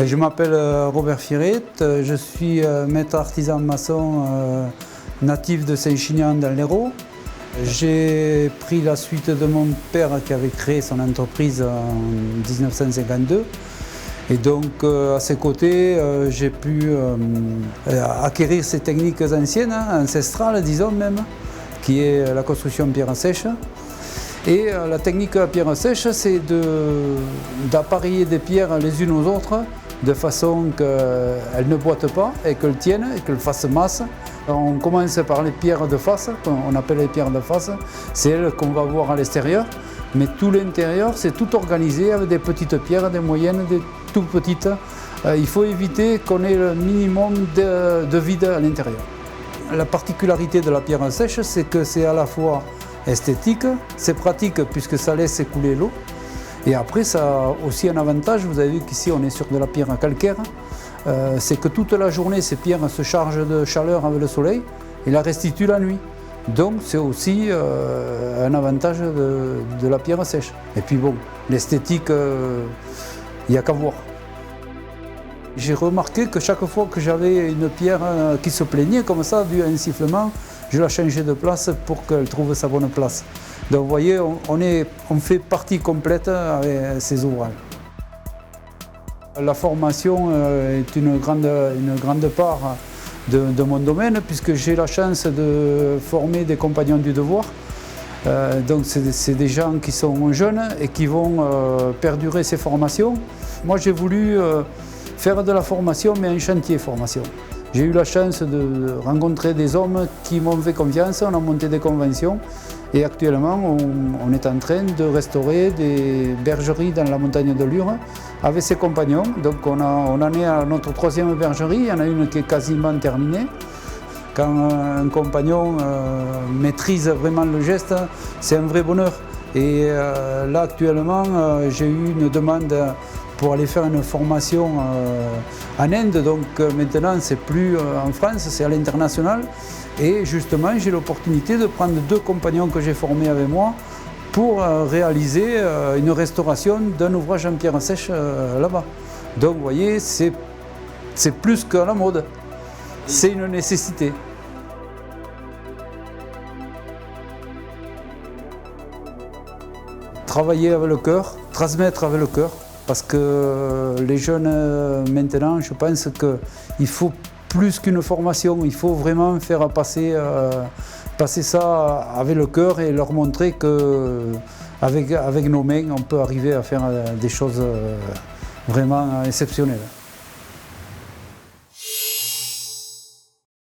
Je m'appelle Robert Firet, je suis maître artisan maçon natif de Saint-Chinian dans l'Hérault. J'ai pris la suite de mon père qui avait créé son entreprise en 1952. Et donc à ses côtés, j'ai pu acquérir ces techniques anciennes, ancestrales disons même, qui est la construction pierre sèche. Et la technique à pierre sèche, c'est d'appareiller des pierres les unes aux autres de façon qu'elles ne boitent pas et qu'elles tiennent et qu'elles fassent masse. On commence par les pierres de face, qu'on appelle les pierres de face. C'est elles qu'on va voir à l'extérieur, mais tout l'intérieur, c'est tout organisé avec des petites pierres, des moyennes, des tout petites. Il faut éviter qu'on ait le minimum de vide à l'intérieur. La particularité de la pierre sèche, c'est que c'est à la fois esthétique, c'est pratique puisque ça laisse écouler l'eau. Et après, ça a aussi un avantage, vous avez vu qu'ici on est sur de la pierre calcaire, c'est que toute la journée ces pierres se chargent de chaleur avec le soleil et la restituent la nuit. Donc c'est aussi un avantage de la pierre sèche. Et puis bon, l'esthétique, il n'y a qu'à voir. J'ai remarqué que chaque fois que j'avais une pierre qui se plaignait comme ça, dû à un sifflement, je la changeais de place pour qu'elle trouve sa bonne place. Donc vous voyez, on fait partie complète avec ces ouvrages. La formation est une grande part de mon domaine puisque j'ai la chance de former des compagnons du devoir. Donc c'est des gens qui sont jeunes et qui vont perdurer ces formations. Moi j'ai voulu faire de la formation mais un chantier formation. J'ai eu la chance de rencontrer des hommes qui m'ont fait confiance, on a monté des conventions et actuellement on est en train de restaurer des bergeries dans la montagne de Lure avec ses compagnons. Donc on en est à notre troisième bergerie, il y en a une qui est quasiment terminée. Quand un compagnon maîtrise vraiment le geste, c'est un vrai bonheur. Et là actuellement j'ai eu une demande pour aller faire une formation en Inde, donc maintenant c'est plus en France, c'est à l'international. Et justement j'ai l'opportunité de prendre deux compagnons que j'ai formés avec moi pour réaliser une restauration d'un ouvrage en pierre sèche là-bas. Donc vous voyez, c'est plus qu'à la mode, c'est une nécessité. Travailler avec le cœur, transmettre avec le cœur. Parce que les jeunes maintenant, je pense qu'il faut plus qu'une formation, il faut vraiment faire passer ça avec le cœur et leur montrer qu'avec nos mains, on peut arriver à faire des choses vraiment exceptionnelles.